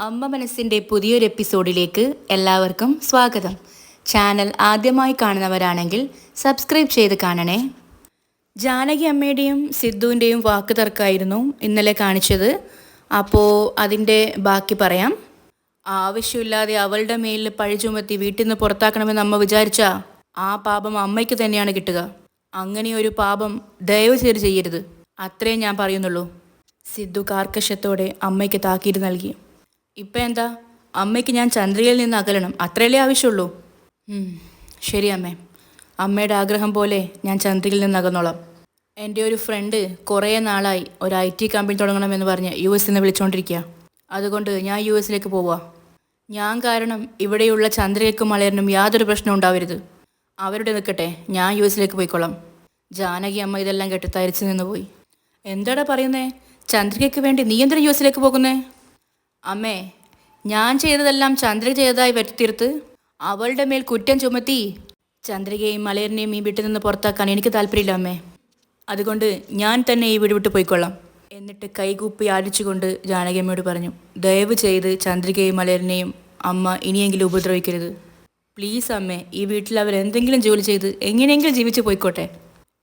അമ്മ മനസ്സിൻ്റെ പുതിയൊരു എപ്പിസോഡിലേക്ക് എല്ലാവർക്കും സ്വാഗതം. ചാനൽ ആദ്യമായി കാണുന്നവരാണെങ്കിൽ സബ്സ്ക്രൈബ് ചെയ്ത് കാണണേ. ജാനകി അമ്മയുടെയും സിദ്ധുവിൻ്റെയും വാക്ക് തർക്കമായിരുന്നു ഇന്നലെ കാണിച്ചത്. അപ്പോൾ അതിൻ്റെ ബാക്കി പറയാം. ആവശ്യമില്ലാതെ അവളുടെ മേലിൽ പഴി ചുമത്തി വീട്ടിൽ നിന്ന് പുറത്താക്കണമെന്ന് അമ്മ വിചാരിച്ചാൽ ആ പാപം അമ്മയ്ക്ക് തന്നെയാണ് കിട്ടുക. അങ്ങനെയൊരു പാപം ദയവ് ചെയ്ത് ചെയ്യരുത്, അത്രേ ഞാൻ പറയുന്നുള്ളൂ. സിദ്ധു കാർക്കശത്തോടെ അമ്മയ്ക്ക് താക്കീത് നൽകി. ഇപ്പം എന്താ, അമ്മയ്ക്ക് ഞാൻ ചന്ദ്രികയിൽ നിന്ന് അകലണം, അത്രയല്ലേ ആവശ്യമുള്ളൂ? ശരി അമ്മേ, അമ്മയുടെ ആഗ്രഹം പോലെ ഞാൻ ചന്ദ്രികയിൽ നിന്ന് അകന്നോളാം. എൻ്റെ ഒരു ഫ്രണ്ട് കുറേ നാളായി ഒരു IT കമ്പനി തുടങ്ങണമെന്ന് പറഞ്ഞ് US നിന്ന് വിളിച്ചുകൊണ്ടിരിക്കുക. അതുകൊണ്ട് ഞാൻ US പോവുക. ഞാൻ കാരണം ഇവിടെയുള്ള ചന്ദ്രികയ്ക്കും മലയറിനും യാതൊരു പ്രശ്നവും ഉണ്ടാവരുത്. അവരുടെ നിൽക്കട്ടെ, ഞാൻ US പോയിക്കോളാം. ജാനകി അമ്മ ഇതെല്ലാം കേട്ട് തരിച്ചു നിന്ന് പോയി. എന്താടാ പറയുന്നേ? ചന്ദ്രികയ്ക്ക് വേണ്ടി നീ എന്തിനാ US പോകുന്നേ? അമ്മേ, ഞാൻ ചെയ്തതെല്ലാം ചന്ദ്രിക ചെയ്തതായി വരുത്തിയെടുത്ത് അവളുടെ മേൽ കുറ്റം ചുമത്തി ചന്ദ്രികയും മലയറിനെയും ഈ വീട്ടിൽ നിന്ന് പുറത്താക്കാൻ എനിക്ക് താല്പര്യമില്ല അമ്മേ. അതുകൊണ്ട് ഞാൻ തന്നെ ഈ വീട് വിട്ട് പോയിക്കൊള്ളാം. എന്നിട്ട് കൈകൂപ്പി ആടിച്ചുകൊണ്ട് ജാനകി അമ്മയോട് പറഞ്ഞു, ദയവ് ചെയ്ത് ചന്ദ്രികയും മലയറിനെയും അമ്മ ഇനിയെങ്കിലും ഉപദ്രവിക്കരുത്. പ്ലീസ് അമ്മേ, ഈ വീട്ടിൽ അവരെന്തെങ്കിലും ജോലി ചെയ്ത് എങ്ങനെയെങ്കിലും ജീവിച്ച് പോയിക്കോട്ടെ.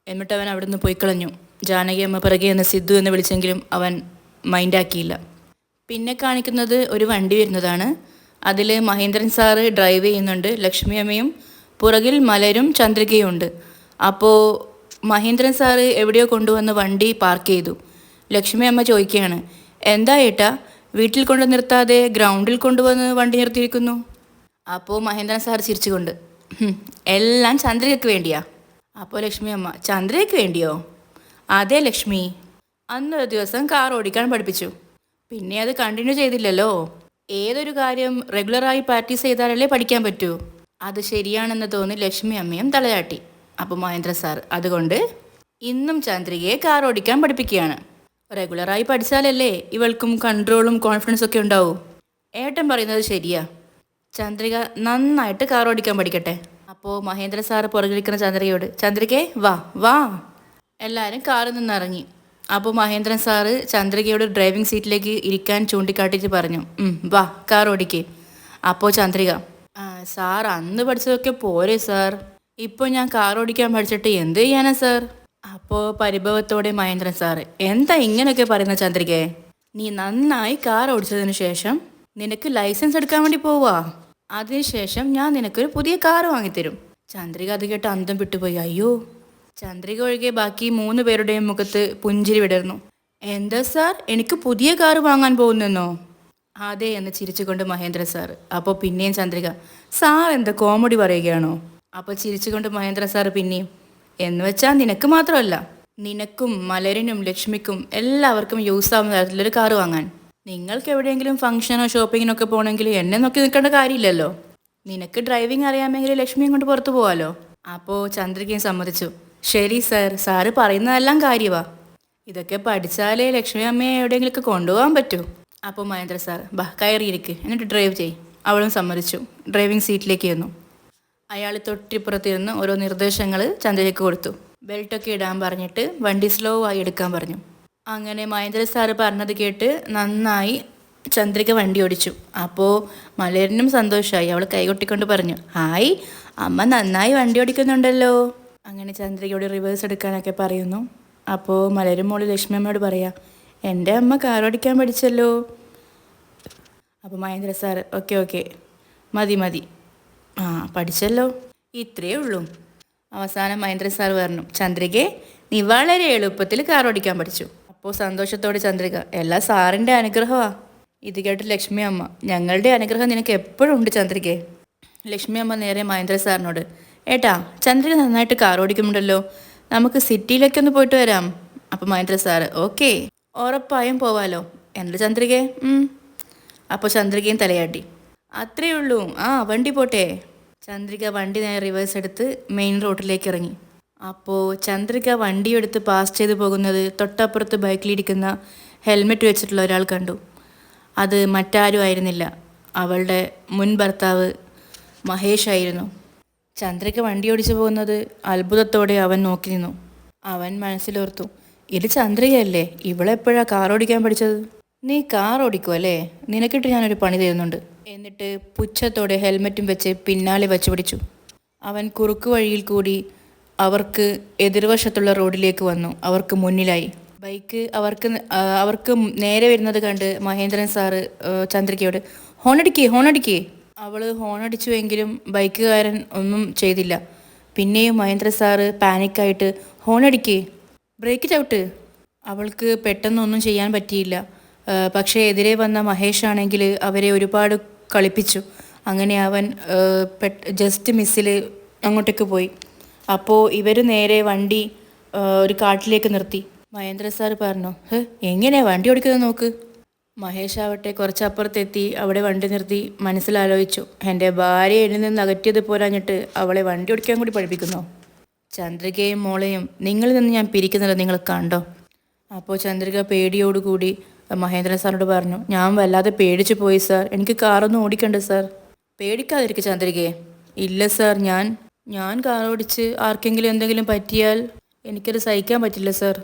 എന്നിട്ട് അവൻ അവിടെ നിന്ന് പോയിക്കളഞ്ഞു. ജാനകി അമ്മ പിറകെ എന്ന് സിദ്ധു എന്ന് വിളിച്ചെങ്കിലും അവൻ മൈൻഡാക്കിയില്ല. പിന്നെ കാണിക്കുന്നത് ഒരു വണ്ടി വരുന്നതാണ്. അതിൽ മഹേന്ദ്രൻ സാറ് ഡ്രൈവ് ചെയ്യുന്നുണ്ട്, ലക്ഷ്മി അമ്മയും പുറകിൽ മലരും ചന്ദ്രികയും ഉണ്ട്. അപ്പോൾ മഹേന്ദ്രൻ സാറ് എവിടെയോ കൊണ്ടുവന്ന് വണ്ടി പാർക്ക് ചെയ്തു. ലക്ഷ്മി അമ്മ ചോദിക്കുകയാണ്, എന്താ ഏട്ടാ വീട്ടിൽ കൊണ്ട് നിർത്താതെ ഗ്രൗണ്ടിൽ കൊണ്ടുവന്ന് വണ്ടി നിർത്തിയിരിക്കുന്നു? അപ്പോൾ മഹേന്ദ്രൻ സാർ ചിരിച്ചുകൊണ്ട്, എല്ലാം ചന്ദ്രികയ്ക്ക് വേണ്ടിയാ. അപ്പോൾ ലക്ഷ്മി അമ്മ, ചന്ദ്രികയ്ക്ക് വേണ്ടിയോ? അതെ ലക്ഷ്മി, അന്നൊരു ദിവസം കാർ ഓടിക്കാൻ പഠിപ്പിച്ചു, പിന്നെ അത് കണ്ടിന്യൂ ചെയ്തില്ലല്ലോ. ഏതൊരു കാര്യം റെഗുലറായി പ്രാക്ടീസ് ചെയ്താലല്ലേ പഠിക്കാൻ പറ്റൂ. അത് ശരിയാണെന്ന് തോന്നി ലക്ഷ്മി അമ്മയും തലയാട്ടി. അപ്പോൾ മഹേന്ദ്ര സാർ, അതുകൊണ്ട് ഇന്നും ചന്ദ്രികയെ കാർ ഓടിക്കാൻ പഠിപ്പിക്കുകയാണ്. റെഗുലറായി പഠിച്ചാലല്ലേ ഇവൾക്കും കൺട്രോളും കോൺഫിഡൻസും ഒക്കെ ഉണ്ടാവും. ഏട്ടൻ പറയുന്നത് ശരിയാ, ചന്ദ്രിക നന്നായിട്ട് കാർ ഓടിക്കാൻ പഠിക്കട്ടെ. അപ്പോൾ മഹേന്ദ്ര സാറ് പുറകിലിരിക്കുന്ന ചന്ദ്രികയോട്, ചന്ദ്രികയെ വാ വാ. എല്ലാവരും കാറിൽ നിന്ന് ഇറങ്ങി. അപ്പോൾ മഹേന്ദ്രൻ സാറ് ചന്ദ്രികയോട് ഡ്രൈവിംഗ് സീറ്റിലേക്ക് ഇരിക്കാൻ ചൂണ്ടിക്കാട്ടിയിട്ട് പറഞ്ഞു, വാ കാർ ഓടിക്കേ. അപ്പോൾ ചന്ദ്രിക, സാർ അന്ന് പഠിച്ചതൊക്കെ പോരെ സാർ, ഇപ്പോൾ ഞാൻ കാർ ഓടിക്കാൻ പഠിച്ചിട്ട് എന്ത് ചെയ്യാനാ സാർ? അപ്പോൾ പരിഭവത്തോടെ മഹേന്ദ്രൻ സാറ്, എന്താ ഇങ്ങനെയൊക്കെ പറയുന്ന ചന്ദ്രികയെ? നീ നന്നായി കാർ ഓടിച്ചതിന് ശേഷം നിനക്ക് ലൈസൻസ് എടുക്കാൻ വേണ്ടി പോവാ. അതിനുശേഷം ഞാൻ നിനക്കൊരു പുതിയ കാർ വാങ്ങിത്തരും. ചന്ദ്രിക അത് കേട്ട് അന്തം വിട്ടുപോയി. അയ്യോ. ചന്ദ്രിക ഒഴികെ ബാക്കി 3 പേരുടെയും മുഖത്ത് പുഞ്ചിരി വിടർന്നു. എന്താ സാർ, എനിക്ക് പുതിയ കാർ വാങ്ങാൻ പോകുന്നെന്നോ? അതെ എന്ന് ചിരിച്ചുകൊണ്ട് മഹേന്ദ്ര സാർ. അപ്പോൾ പിന്നെയും ചന്ദ്രിക, സാർ എന്താ കോമഡി പറയുകയാണോ? അപ്പോൾ ചിരിച്ചുകൊണ്ട് മഹേന്ദ്ര സാർ പിന്നെയും, എന്ന് വെച്ചാൽ നിനക്ക് മാത്രമല്ല, നിനക്കും മലരിനും ലക്ഷ്മിക്കും എല്ലാവർക്കും യൂസ് ആവുന്ന തരത്തിലൊരു കാർ വാങ്ങാൻ. നിങ്ങൾക്ക് എവിടെയെങ്കിലും ഫംഗ്ഷനോ ഷോപ്പിങ്ങിനൊക്കെ പോകണമെങ്കിൽ എന്നെ നോക്കി നിൽക്കേണ്ട കാര്യമില്ലല്ലോ. നിനക്ക് ഡ്രൈവിംഗ് അറിയാമെങ്കിൽ ലക്ഷ്മിയും കൊണ്ട് പുറത്തു പോവാലോ. അപ്പോൾ ചന്ദ്രികയും സമ്മതിച്ചു. ശരി സാർ, സാറ് പറയുന്നതെല്ലാം കാര്യമാ. ഇതൊക്കെ പഠിച്ചാലേ ലക്ഷ്മി അമ്മയെ എവിടെയെങ്കിലുമൊക്കെ കൊണ്ടുപോകാൻ പറ്റൂ. അപ്പോൾ മഹേന്ദ്ര സാർ, ബാ കയറിയിരിക്ക്, എന്നിട്ട് ഡ്രൈവ് ചെയ്. അവളും സമ്മതിച്ചു. ഡ്രൈവിംഗ് സീറ്റിലേക്ക് ഇരുന്നു. അയാൾ തൊട്ടിപ്പുറത്തിരുന്ന് ഓരോ നിർദ്ദേശങ്ങൾ ചന്ദ്രയ്ക്ക് കൊടുത്തു. ബെൽറ്റൊക്കെ ഇടാൻ പറഞ്ഞിട്ട് വണ്ടി സ്ലോ ആയി എടുക്കാൻ പറഞ്ഞു. അങ്ങനെ മഹേന്ദ്ര സാറ് പറഞ്ഞത് കേട്ട് നന്നായി ചന്ദ്രിക വണ്ടി ഓടിച്ചു. അപ്പോൾ മലയറിനും സന്തോഷമായി. അവൾ കൈകൊട്ടിക്കൊണ്ട് പറഞ്ഞു, ഹായ്, അമ്മ നന്നായി വണ്ടി ഓടിക്കുന്നുണ്ടല്ലോ. അങ്ങനെ ചന്ദ്രികയോട് റിവേഴ്സ് എടുക്കാനൊക്കെ പറയുന്നു. അപ്പോൾ മലരും മോള് ലക്ഷ്മി അമ്മയോട് പറയാം, എൻ്റെ അമ്മ കാർ ഓടിക്കാൻ പഠിച്ചല്ലോ. അപ്പോൾ മഹേന്ദ്ര സാർ, ഓക്കെ മതി പഠിച്ചല്ലോ, ഇത്രയേ ഉള്ളൂ. അവസാനം മഹേന്ദ്ര സാർ പറഞ്ഞു, ചന്ദ്രികയെ നീ വളരെ എളുപ്പത്തിൽ കാർ ഓടിക്കാൻ പഠിച്ചു. അപ്പോൾ സന്തോഷത്തോടെ ചന്ദ്രിക, എല്ലാം സാറിൻ്റെ അനുഗ്രഹമാണ്. ഇത് കേട്ട് ലക്ഷ്മി അമ്മ, ഞങ്ങളുടെ അനുഗ്രഹം നിനക്ക് എപ്പോഴും ഉണ്ട് ചന്ദ്രികയെ. ലക്ഷ്മി അമ്മ നേരെ മഹേന്ദ്ര സാറിനോട്, ഏട്ടാ ചന്ദ്രിക നന്നായിട്ട് കാർ ഓടിക്കുന്നുണ്ടല്ലോ, നമുക്ക് സിറ്റിയിലേക്കൊന്ന് പോയിട്ട് വരാം. അപ്പോൾ മഹേന്ദ്ര സാറ്, ഓക്കെ, ഉറപ്പായും പോവാലോ. എന്താ ചന്ദ്രികയെ? അപ്പോൾ ചന്ദ്രികയും തലയാട്ടി. അത്രയേ ഉള്ളൂ, വണ്ടി പോട്ടെ. ചന്ദ്രിക വണ്ടി നേരെ റിവേഴ്സ് എടുത്ത് മെയിൻ റോഡിലേക്ക് ഇറങ്ങി. അപ്പോൾ ചന്ദ്രിക വണ്ടിയെടുത്ത് പാസ് ചെയ്ത് പോകുന്നത് തൊട്ടപ്പുറത്ത് ബൈക്കിലിരിക്കുന്ന ഹെൽമെറ്റ് വെച്ചിട്ടുള്ള ഒരാൾ കണ്ടു. അത് മറ്റാരും ആയിരുന്നില്ല, അവളുടെ മുൻ ഭർത്താവ് മഹേഷ് ആയിരുന്നു. ചന്ദ്രിക വണ്ടി ഓടിച്ചു പോകുന്നത് അത്ഭുതത്തോടെ അവൻ നോക്കി നിന്നു. അവൻ മനസ്സിലോർത്തു, ഇത് ചന്ദ്രികയല്ലേ, ഇവളെപ്പോഴാണ് കാർ ഓടിക്കാൻ പഠിച്ചത്? നീ കാർ ഓടിക്കുമല്ലേ? നിനക്കിട്ട് ഞാനൊരു പണി തരുന്നുണ്ട്. എന്നിട്ട് പുച്ഛത്തോടെ ഹെൽമെറ്റും വെച്ച് പിന്നാലെ വച്ചു പിടിച്ചു. അവൻ കുറുക്കു വഴിയിൽ കൂടി അവർക്ക് എതിർവശത്തുള്ള റോഡിലേക്ക് വന്നു. അവർക്ക് മുന്നിലായി. ബൈക്ക് അവർക്ക് നേരെ വരുന്നത് കണ്ട് മഹേന്ദ്രൻ സാറ് ചന്ദ്രികയോട് ഹോണടിക്കേ. അവൾ ഹോണടിച്ചുവെങ്കിലും ബൈക്കുകാരൻ ഒന്നും ചെയ്തില്ല. പിന്നെയും മഹേന്ദ്ര സാറ് പാനിക്കായിട്ട് ഹോണടിക്കേ, ബ്രേക്ക് ചവിട്ട്. അവൾക്ക് പെട്ടെന്നൊന്നും ചെയ്യാൻ പറ്റിയില്ല. പക്ഷേ എതിരെ വന്ന മഹേഷ് ആണെങ്കിൽ അവരെ ഒരുപാട് കളിപ്പിച്ചു. അങ്ങനെ അവൻ ജസ്റ്റ് മിസ്സിൽ അങ്ങോട്ടേക്ക് പോയി. അപ്പോൾ ഇവർ നേരെ വണ്ടി ഒരു കാട്ടിലേക്ക് നിർത്തി. മഹേന്ദ്ര സാർ പറഞ്ഞു, എങ്ങനെയാ വണ്ടി ഓടിക്കുന്നത് നോക്ക്. മഹേഷ് ആവട്ടെ കുറച്ചപ്പുറത്തെത്തി അവിടെ വണ്ടി നിർത്തി മനസ്സിലാലോചിച്ചു. എൻ്റെ ഭാര്യ എന്നിൽ നിന്ന് അകറ്റിയത് പോരാഞ്ഞിട്ട് അവളെ വണ്ടി ഓടിക്കാൻ കൂടി പഠിപ്പിക്കുന്നോ? ചന്ദ്രികയും മോളെയും നിങ്ങളിൽ നിന്ന് ഞാൻ പിരിക്കുന്നത് നിങ്ങൾ കണ്ടോ? അപ്പോൾ ചന്ദ്രിക പേടിയോടുകൂടി മഹേന്ദ്രൻ സാറിനോട് പറഞ്ഞു, ഞാൻ വല്ലാതെ പേടിച്ചു പോയി സാർ, എനിക്ക് കാറൊന്നും ഓടിക്കണ്ട സാർ. പേടിക്കാതിരിക്കുക ചന്ദ്രികയെ. ഇല്ല സാർ, ഞാൻ കാർ ഓടിച്ച് ആർക്കെങ്കിലും എന്തെങ്കിലും പറ്റിയാൽ എനിക്കത് സഹിക്കാൻ പറ്റില്ല സാർ.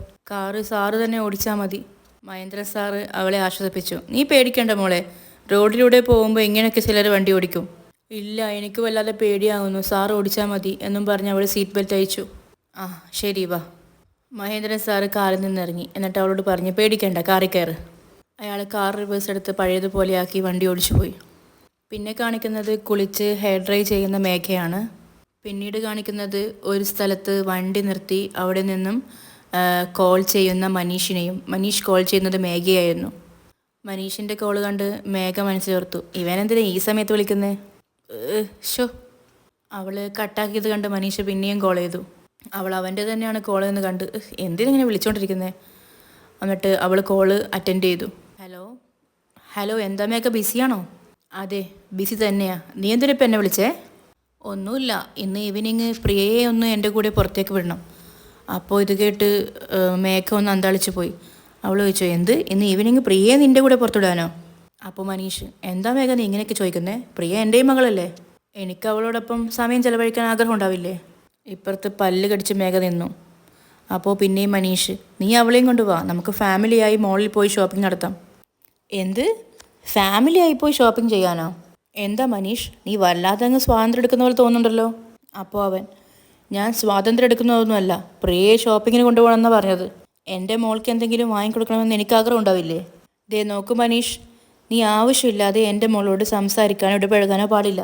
സാറ് തന്നെ ഓടിച്ചാൽ മതി. മഹേന്ദ്രൻ സാറ് അവളെ ആശ്വസിപ്പിച്ചു. നീ പേടിക്കേണ്ട മോളെ, റോഡിലൂടെ പോകുമ്പോൾ ഇങ്ങനെയൊക്കെ ചിലർ വണ്ടി ഓടിക്കും. ഇല്ല, എനിക്ക് വല്ലാതെ പേടിയാകുന്നു, സാർ ഓടിച്ചാൽ മതി എന്നും പറഞ്ഞ് അവൾ സീറ്റ് ബെൽറ്റ് അയച്ചു. ആ ശരി വാ. മഹേന്ദ്രൻ സാറ് കാറിൽ നിന്നിറങ്ങി. എന്നിട്ട് അവളോട് പറഞ്ഞു, പേടിക്കേണ്ട, കാറിൽ കയറ്. അയാൾ കാർ റിവേഴ്സ് എടുത്ത് പഴയതുപോലെയാക്കി വണ്ടി ഓടിച്ചു പോയി. പിന്നെ കാണിക്കുന്നത് കുളിച്ച് ഹെയർ ഡ്രൈ ചെയ്യുന്ന മേഘയാണ്. പിന്നീട് കാണിക്കുന്നത് ഒരു സ്ഥലത്ത് വണ്ടി നിർത്തി അവിടെ നിന്നും കോൾ ചെയ്യുന്ന മനീഷിനെയും. മനീഷ് കോൾ ചെയ്യുന്നത് മേഘയായിരുന്നു. മനീഷിൻ്റെ കോൾ കണ്ട് മേഘ മനസ്സിലോർത്തു, ഇവനെന്തിനാ ഈ സമയത്ത് വിളിക്കുന്നത്? ഷോ. അവൾ കട്ടാക്കിയത് കണ്ട് മനീഷ് പിന്നെയും കോൾ ചെയ്തു. അവൾ അവൻ്റെ തന്നെയാണ് കോൾ എന്ന് കണ്ട് എന്തിനിങ്ങനെ വിളിച്ചുകൊണ്ടിരിക്കുന്നത്? എന്നിട്ട് അവൾ കോള് അറ്റൻഡ് ചെയ്തു. ഹലോ എന്താ മേഘ, ബിസിയാണോ? അതെ ബിസി തന്നെയാ. നീ എന്തിനാ ഇപ്പം എന്നെ വിളിച്ചേ? ഒന്നുമില്ല, ഇന്ന് ഈവനിങ് പ്രിയയെ ഒന്ന് എൻ്റെ കൂടെ പുറത്തേക്ക് വിടണം. അപ്പോൾ ഇത് കേട്ട് മേഘ ഒന്ന് അന്താളിച്ച് പോയി. അവൾ ചോദിച്ചു, എന്ത്, ഇന്ന് ഈവനിങ് പ്രിയയെ നിൻ്റെ കൂടെ പുറത്തുവിടാനോ? അപ്പോൾ മനീഷ്, എന്താ മേഘ നീ ഇങ്ങനെയൊക്കെ ചോദിക്കുന്നേ? പ്രിയ എൻ്റെയും മകളല്ലേ, എനിക്ക് അവളോടൊപ്പം സമയം ചിലവഴിക്കാൻ ആഗ്രഹം ഉണ്ടാവില്ലേ? ഇപ്പുറത്ത് പല്ല് കടിച്ച് മേഘ നിന്നു. അപ്പോൾ പിന്നെയും മനീഷ്, നീ അവളെയും കൊണ്ടുപോവാ, നമുക്ക് ഫാമിലിയായി മോളിൽ പോയി ഷോപ്പിംഗ് നടത്താം. എന്ത്, ഫാമിലിയായി പോയി ഷോപ്പിംഗ് ചെയ്യാനോ? എന്താ മനീഷ്, നീ വല്ലാതെ അങ്ങ് സ്വാതന്ത്ര്യം എടുക്കുന്ന പോലെ തോന്നുന്നുണ്ടല്ലോ. അപ്പോൾ അവൻ, ഞാൻ സ്വാതന്ത്ര്യം എടുക്കുന്നതൊന്നുമല്ല, പ്രിയയെ ഷോപ്പിങ്ങിന് കൊണ്ടുപോകണമെന്നാണ് പറഞ്ഞത്. എൻ്റെ മോൾക്ക് എന്തെങ്കിലും വാങ്ങിക്കൊടുക്കണമെന്ന് എനിക്ക് ആഗ്രഹം ഉണ്ടാവില്ലേ? ദേ നോക്കൂ മനീഷ്, നീ ആവശ്യമില്ലാതെ എൻ്റെ മോളോട് സംസാരിക്കാനോ ഇടപഴകാനോ പാടില്ല.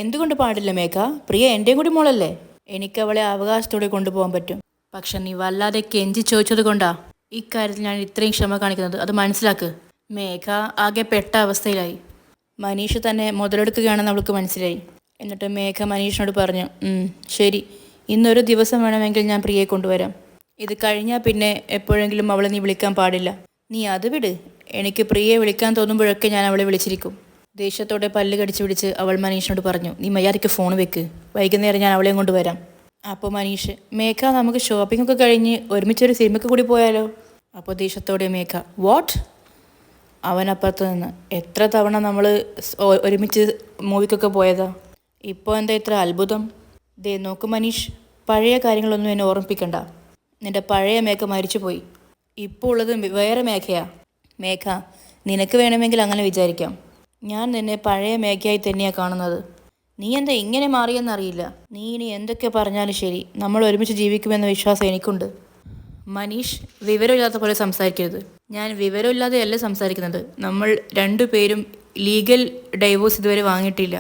എന്തുകൊണ്ട് പാടില്ല മേഘ? പ്രിയ എൻ്റെയും കൂടി മോളല്ലേ, എനിക്ക് അവളെ അവകാശത്തോടെ കൊണ്ടുപോകാൻ പറ്റും. പക്ഷെ നീ വല്ലാതെ കെഞ്ചി ചോദിച്ചത് കൊണ്ടാ ഇക്കാര്യത്തിൽ ഞാൻ ഇത്രയും ക്ഷമ കാണിക്കുന്നത്, അത് മനസ്സിലാക്ക്. മേഘ ആകെ പെട്ട അവസ്ഥയിലായി. മനീഷ് തന്നെ മുതലെടുക്കുകയാണെന്ന് അവൾക്ക് മനസ്സിലായി. എന്നിട്ട് മേഘ മനീഷിനോട് പറഞ്ഞു, ശരി, ഇന്നൊരു ദിവസം വേണമെങ്കിൽ ഞാൻ പ്രിയയെ കൊണ്ടുവരാം. ഇത് കഴിഞ്ഞാൽ പിന്നെ എപ്പോഴെങ്കിലും അവളെ നീ വിളിക്കാൻ പാടില്ല. നീ അത് വിട്, എനിക്ക് പ്രിയയെ വിളിക്കാൻ തോന്നുമ്പോഴൊക്കെ ഞാൻ അവളെ വിളിച്ചിരിക്കും. ദേഷ്യത്തോടെ പല്ല് കടിച്ചു പിടിച്ച് അവൾ മനീഷിനോട് പറഞ്ഞു, നീ മര്യാദയ്ക്ക് ഫോൺ വെക്ക്, വൈകുന്നേരം ഞാൻ അവളെയും കൊണ്ടുവരാം. അപ്പോൾ മനീഷ്, മേഘ നമുക്ക് ഷോപ്പിംഗ് ഒക്കെ കഴിഞ്ഞ് ഒരുമിച്ചൊരു സിനിമയ്ക്ക് കൂടി പോയാലോ? അപ്പോൾ ദേഷ്യത്തോടെ മേഘ, വാട്ട്? അവനപ്പുറത്ത് നിന്ന്, എത്ര തവണ നമ്മൾ ഒരുമിച്ച് മൂവിക്കൊക്കെ പോയതാ, ഇപ്പോൾ എന്താ ഇത്ര അത്ഭുതം? ദേ നോക്ക് മനീഷ്, പഴയ കാര്യങ്ങളൊന്നും എന്നെ ഓർമ്മിപ്പിക്കണ്ട. നിൻ്റെ പഴയ മേഘ മരിച്ചു പോയി, ഇപ്പോൾ ഉള്ളത് വേറെ മേഘയാ. മേഘ, നിനക്ക് വേണമെങ്കിൽ അങ്ങനെ വിചാരിക്കാം. ഞാൻ നിന്നെ പഴയ മേഘയായി തന്നെയാണ് കാണുന്നത്. നീ എന്താ ഇങ്ങനെ മാറിയെന്നറിയില്ല. നീ ഇനി എന്തൊക്കെ പറഞ്ഞാലും ശരി, നമ്മൾ ഒരുമിച്ച് ജീവിക്കുമെന്ന വിശ്വാസം എനിക്കുണ്ട്. മനീഷ്, വിവരമില്ലാത്ത പോലെ സംസാരിക്കരുത്. ഞാൻ വിവരമില്ലാതെയല്ല സംസാരിക്കുന്നത്. നമ്മൾ രണ്ടുപേരും ലീഗൽ ഡൈവോഴ്സ് ഇതുവരെ വാങ്ങിയിട്ടില്ല.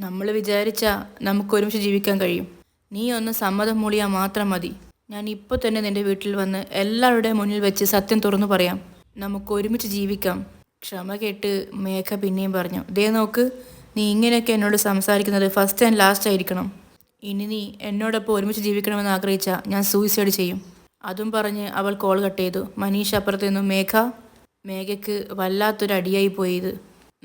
നമ്മൾ വിചാരിച്ചാൽ നമുക്ക് ഒരുമിച്ച് ജീവിക്കാൻ കഴിയും. നീ ഒന്ന് സമ്മതം മൂളിയാൽ മാത്രം മതി. ഞാൻ ഇപ്പോൾ തന്നെ നിൻ്റെ വീട്ടിൽ വന്ന് എല്ലാവരുടെയും മുന്നിൽ വെച്ച് സത്യം തുറന്നു പറയാം. നമുക്ക് ഒരുമിച്ച് ജീവിക്കാം. ക്ഷമ കേട്ട് മേഘ പിന്നെയും പറഞ്ഞു, ദേ നോക്ക്, നീ ഇങ്ങനെയൊക്കെ എന്നോട് സംസാരിക്കുന്നത് ഫസ്റ്റ് ആൻഡ് ലാസ്റ്റ് ആയിരിക്കണം. ഇനി നീ എന്നോടൊപ്പം ഒരുമിച്ച് ജീവിക്കണമെന്ന് ആഗ്രഹിച്ചാൽ ഞാൻ സൂയിസൈഡ് ചെയ്യും. അതും പറഞ്ഞ് അവൾ കോൾ കട്ട് ചെയ്തു. മനീഷ് അപ്പുറത്ത് നിന്നു, മേഘയ്ക്ക് വല്ലാത്തൊരു അടിയായി പോയി ഇത്.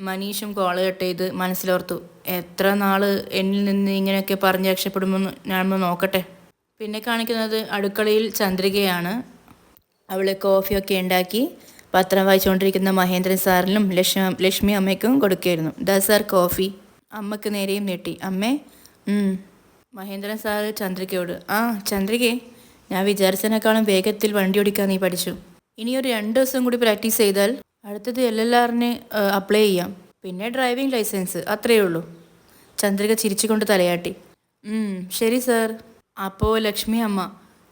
മനീഷും കോൾ കട്ട് ചെയ്ത് മനസ്സിലോർത്തു, എത്ര നാൾ എന്നിൽ നിന്ന് ഇങ്ങനെയൊക്കെ പറഞ്ഞ് രക്ഷപ്പെടുമെന്ന് ഞാനൊന്ന് നോക്കട്ടെ. പിന്നെ കാണിക്കുന്നത് അടുക്കളയിൽ ചന്ദ്രികയാണ്. അവൾ കോഫിയൊക്കെ ഉണ്ടാക്കി പത്രം വായിച്ചുകൊണ്ടിരിക്കുന്ന മഹേന്ദ്രൻ സാറിനും ലക്ഷ്മി അമ്മയ്ക്കും കൊടുക്കുകയായിരുന്നു. ദാ സാർ കോഫി. അമ്മയ്ക്ക് നേരെയും നീട്ടി. അമ്മേ. മഹേന്ദ്രൻ സാറ് ചന്ദ്രികയോട്, ചന്ദ്രികേ, ഞാൻ വിചാരിച്ചതിനേക്കാളും വേഗത്തിൽ വണ്ടി ഓടിക്കാൻ നീ പഠിച്ചു. ഇനിയൊരു 2 ദിവസം കൂടി പ്രാക്ടീസ് ചെയ്താൽ അടുത്തത് LLRന് അപ്ലൈ ചെയ്യാം, പിന്നെ ഡ്രൈവിംഗ് ലൈസൻസ്, അത്രയേ ഉള്ളൂ. ചന്ദ്രിക ചിരിച്ചുകൊണ്ട് തലയാട്ടി. ശരി സാർ. അപ്പോൾ ലക്ഷ്മി അമ്മ,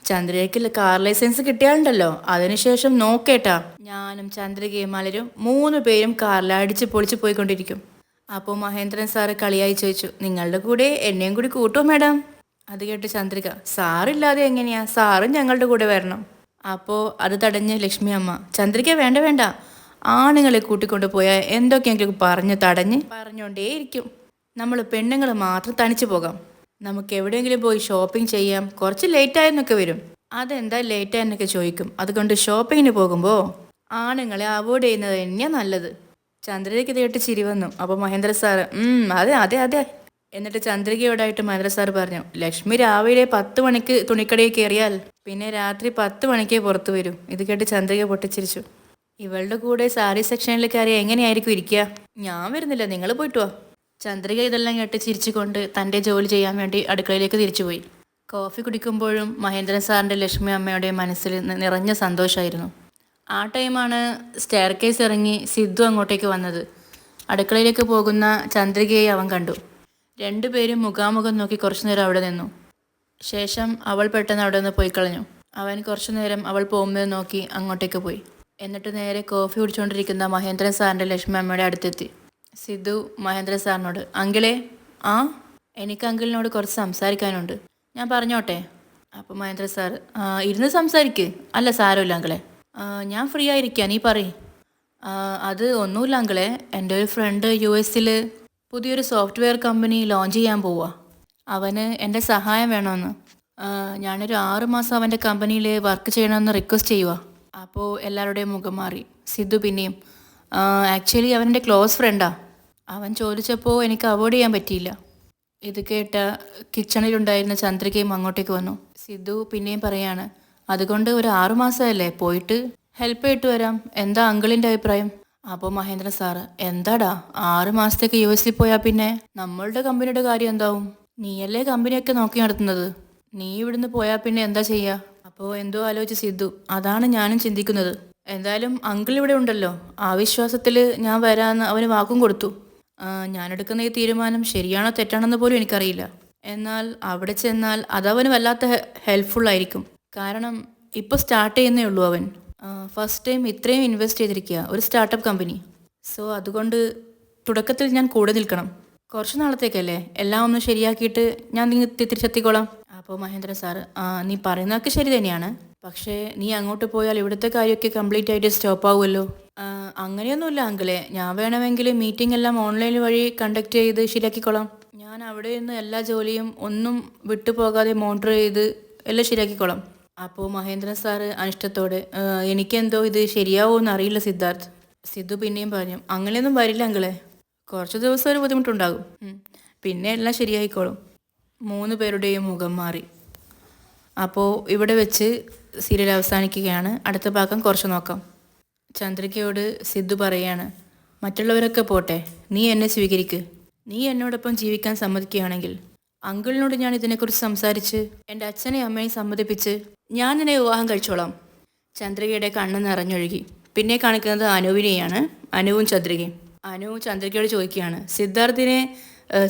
ചന്ദ്രികയ്ക്ക് കാർ ലൈസൻസ് കിട്ടിയാലുണ്ടല്ലോ, അതിനുശേഷം നോക്കേട്ടാ, ഞാനും ചന്ദ്രികയും മലരും 3 പേരും കാറിൽ അടിച്ച് പൊളിച്ച് പോയിക്കൊണ്ടിരിക്കും. അപ്പോൾ മഹേന്ദ്രൻ സാറ് കളിയായി ചോദിച്ചു, നിങ്ങളുടെ കൂടെ എന്നെയും കൂടി കൂട്ടുമോ മാഡം? അത് കേട്ട് ചന്ദ്രിക, സാറില്ലാതെ എങ്ങനെയാ, സാറും ഞങ്ങളുടെ കൂടെ വരണം. അപ്പോൾ അത് തടഞ്ഞ് ലക്ഷ്മി അമ്മ, ചന്ദ്രിക വേണ്ട വേണ്ട, ആണുങ്ങളെ കൂട്ടിക്കൊണ്ട് പോയാൽ എന്തൊക്കെയെങ്കിലും പറഞ്ഞ് തടഞ്ഞ് പറഞ്ഞുകൊണ്ടേയിരിക്കും. നമ്മൾ പെണ്ണുങ്ങൾ മാത്രം തനിച്ചു പോകാം, നമുക്ക് എവിടെയെങ്കിലും പോയി ഷോപ്പിംഗ് ചെയ്യാം, കുറച്ച് ലേറ്റായെന്നൊക്കെ വരും. അതെന്താ ലേറ്റായെന്നൊക്കെ ചോദിക്കും. അതുകൊണ്ട് ഷോപ്പിങ്ങിന് പോകുമ്പോൾ ആണുങ്ങളെ അവോയ്ഡ് ചെയ്യുന്നത് തന്നെയാണ് നല്ലത്. ചന്ദ്രികയ്ക്ക് കേട്ട് ചിരി വന്നു. അപ്പോൾ മഹേന്ദ്ര സാറ്, അതെ അതെ അതെ. എന്നിട്ട് ചന്ദ്രികയോടായിട്ട് മഹേന്ദ്ര സാറ് പറഞ്ഞു, ലക്ഷ്മി രാവിലെ 10 മണിക്ക് തുണിക്കടയിൽ കയറിയാൽ പിന്നെ രാത്രി 10 മണിക്കേ പുറത്തു വരും. ഇത് കേട്ട് ചന്ദ്രിക പൊട്ടിച്ചിരിച്ചു. ഇവളുടെ കൂടെ സാരി സെക്ഷനിൽ കയറി എങ്ങനെയായിരിക്കും ഇരിക്കുക? ഞാൻ വരുന്നില്ല, നിങ്ങൾ പോയിട്ട് വാ. ചന്ദ്രിക ഇതെല്ലാം കേട്ട് ചിരിച്ചുകൊണ്ട് തൻ്റെ ജോലി ചെയ്യാൻ വേണ്ടി അടുക്കളയിലേക്ക് തിരിച്ചുപോയി. കോഫി കുടിക്കുമ്പോഴും മഹേന്ദ്രൻ സാറിൻ്റെ ലക്ഷ്മി അമ്മയുടെ മനസ്സിൽ നിറഞ്ഞ സന്തോഷമായിരുന്നു. ആ ടൈമാണ് സ്റ്റെയർ കേസ് ഇറങ്ങി സിദ്ധു അങ്ങോട്ടേക്ക് വന്നത്. അടുക്കളയിലേക്ക് പോകുന്ന ചന്ദ്രികയെ അവൻ കണ്ടു. 2 പേരും മുഖാമുഖം നോക്കി കുറച്ചു നേരം അവിടെ നിന്നു. ശേഷം അവൾ പെട്ടെന്ന് അവിടെ നിന്ന് പോയി കളഞ്ഞു. അവൻ കുറച്ചു നേരം അവൾ പോകുന്നത് നോക്കി അങ്ങോട്ടേക്ക് പോയി. എന്നിട്ട് നേരെ കോഫി കുടിച്ചുകൊണ്ടിരിക്കുന്ന മഹേന്ദ്രൻ സാറിൻ്റെ ലക്ഷ്മി അമ്മയുടെ അടുത്തെത്തി. സിദ്ധു മഹേന്ദ്രൻ സാറിനോട്, അങ്കിളേ. ആ, എനിക്ക് അങ്കിളിനോട് കുറച്ച് സംസാരിക്കാനുണ്ട്. ഞാൻ പറഞ്ഞോട്ടെ? അപ്പോൾ മഹേന്ദ്ര സാർ, ഇരുന്ന് സംസാരിക്ക്. അല്ല സാരമില്ല അങ്കിളെ, ഞാൻ ഫ്രീ ആയിരിക്കാം, നീ പറയ്. അത് ഒന്നുമില്ല അങ്കിളെ, എൻ്റെ ഒരു ഫ്രണ്ട് US പുതിയൊരു സോഫ്റ്റ്വെയർ കമ്പനി ലോഞ്ച് ചെയ്യാൻ പോവുക. അവന് എൻ്റെ സഹായം വേണമെന്ന്. ഞാനൊരു 6 മാസം അവൻ്റെ കമ്പനിയിൽ വർക്ക് ചെയ്യണമെന്ന് റിക്വസ്റ്റ് ചെയ്യുക. അപ്പോൾ എല്ലാവരുടെയും മുഖം മാറി. സിദ്ധു പിന്നെയും, ആക്ച്വലി അവൻ്റെ ക്ലോസ് ഫ്രണ്ടാ. അവൻ ചോദിച്ചപ്പോൾ എനിക്ക് അവോയ്ഡ് ചെയ്യാൻ പറ്റിയില്ല. ഇത് കേട്ട കിച്ചണിലുണ്ടായിരുന്ന ചന്ദ്രികയും അങ്ങോട്ടേക്ക് വന്നു. സിദ്ധു പിന്നെയും പറയാണ്, അതുകൊണ്ട് ഒരു 6 മാസമല്ലേ, പോയിട്ട് ഹെൽപ്പ് ചെയ്തിട്ട് വരാം. എന്താ അങ്കിളിൻ്റെ അഭിപ്രായം? അപ്പോൾ മഹേന്ദ്രൻ സാറ്, എന്താടാ 6 മാസത്തേക്ക് US പോയാൽ പിന്നെ നമ്മളുടെ കമ്പനിയുടെ കാര്യം എന്താവും? നീയല്ലേ കമ്പനിയൊക്കെ നോക്കി നടത്തുന്നത്. നീ ഇവിടുന്ന് പോയാൽ പിന്നെ എന്താ ചെയ്യുക? അപ്പോൾ എന്തോ ആലോചിച്ച് സിദ്ധു, അതാണ് ഞാനും ചിന്തിക്കുന്നത്. എന്തായാലും അങ്കിൾ ഇവിടെ ഉണ്ടല്ലോ, ആ വിശ്വാസത്തിൽ ഞാൻ വരാമെന്ന് അവന് വാക്കും കൊടുത്തു. ഞാനെടുക്കുന്ന ഈ തീരുമാനം ശരിയാണോ തെറ്റാണെന്ന് പോലും എനിക്കറിയില്ല. എന്നാൽ അവിടെ ചെന്നാൽ അതവന് വല്ലാത്ത ഹെൽപ്ഫുള്ളായിരിക്കും. കാരണം ഇപ്പോൾ സ്റ്റാർട്ട് ചെയ്യുന്നേ ഉള്ളൂ അവൻ. ഫസ്റ്റ് ടൈം ഇത്രയും ഇൻവെസ്റ്റ് ചെയ്തിരിക്കുക ഒരു സ്റ്റാർട്ടപ്പ് കമ്പനി. സോ അതുകൊണ്ട് തുടക്കത്തിൽ ഞാൻ കൂടെ നിൽക്കണം. കുറച്ച് നാളത്തേക്കല്ലേ, എല്ലാം ഒന്ന് ശരിയാക്കിയിട്ട് ഞാൻ തിരിച്ചെത്തിക്കോളാം. അപ്പോൾ മഹേന്ദ്രൻ സാറ്, നീ പറയുന്നതൊക്കെ ശരി തന്നെയാണ്, പക്ഷേ നീ അങ്ങോട്ട് പോയാൽ ഇവിടുത്തെ കാര്യമൊക്കെ കംപ്ലീറ്റ് ആയിട്ട് സ്റ്റോപ്പ് ആവുമല്ലോ. അങ്ങനെയൊന്നുമില്ല അങ്കിളെ, ഞാൻ വേണമെങ്കിൽ മീറ്റിംഗ് എല്ലാം ഓൺലൈൻ വഴി കണ്ടക്ട് ചെയ്ത് ശരിയാക്കിക്കോളാം. ഞാൻ അവിടെ നിന്ന് എല്ലാ ജോലിയും ഒന്നും വിട്ടുപോകാതെ മോണിറ്റർ ചെയ്ത് എല്ലാം ശരിയാക്കിക്കോളാം. അപ്പോൾ മഹേന്ദ്രൻ സാറ് അനിഷ്ടത്തോടെ, എനിക്കെന്തോ ഇത് ശരിയാവുമെന്ന് അറിയില്ല സിദ്ധാർത്ഥ്. സിദ്ധു പിന്നെയും പറഞ്ഞു, അങ്ങനെയൊന്നും വരില്ല അങ്കിളെ, കുറച്ച് ദിവസം ഒരു ബുദ്ധിമുട്ടുണ്ടാകും, പിന്നെ എല്ലാം ശരിയായിക്കോളും. 3 പേരുടെയും മുഖം മാറി. അപ്പോൾ ഇവിടെ വെച്ച് സീരിയൽ അവസാനിക്കുകയാണ്. അടുത്ത ഭാഗം കുറച്ച് നോക്കാം. ചന്ദ്രികയോട് സിദ്ധു പറയാണ്, മറ്റുള്ളവരൊക്കെ പോട്ടെ, നീ എന്നെ സ്വീകരിക്ക്. നീ എന്നോടൊപ്പം ജീവിക്കാൻ സമ്മതിക്കുകയാണെങ്കിൽ അങ്കിളിനോട് ഞാൻ ഇതിനെക്കുറിച്ച് സംസാരിച്ച് എൻ്റെ അച്ഛനെയും അമ്മയും സമ്മതിപ്പിച്ച് ഞാൻ നിന്നെ വിവാഹം കഴിച്ചോളാം. ചന്ദ്രികയുടെ കണ്ണ് നിറഞ്ഞൊഴുകി. പിന്നെ കാണിക്കുന്നത് അനുവിനെയാണ്. അനുവും ചന്ദ്രികയും. അനു ചന്ദ്രികയോട് ചോദിക്കുകയാണ്, സിദ്ധാർത്ഥിനെ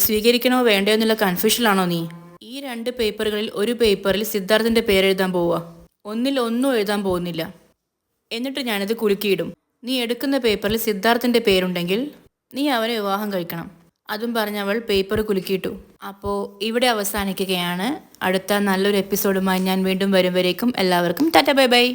സ്വീകരിക്കണോ വേണ്ടോ എന്നുള്ള കൺഫ്യൂഷനിലാണോ നീ? ഈ 2 പേപ്പറുകളിൽ ഒരു പേപ്പറിൽ സിദ്ധാർത്ഥിൻ്റെ പേരെഴുതാൻ പോവുക, ഒന്നും എഴുതാൻ പോകുന്നില്ല. എന്നിട്ട് ഞാനിത് കുലുക്കിയിടും. നീ എടുക്കുന്ന പേപ്പറിൽ സിദ്ധാർത്ഥിൻ്റെ പേരുണ്ടെങ്കിൽ നീ അവനെ വിവാഹം കഴിക്കണം. അതും പറഞ്ഞവൾ പേപ്പർ കുലുക്കിയിട്ടു. അപ്പോൾ ഇവിടെ അവസാനിക്കുകയാണ്. അടുത്ത നല്ലൊരു എപ്പിസോഡുമായി ഞാൻ വീണ്ടും വരും വരേക്കും എല്ലാവർക്കും ടാറ്റ ബൈ ബൈ.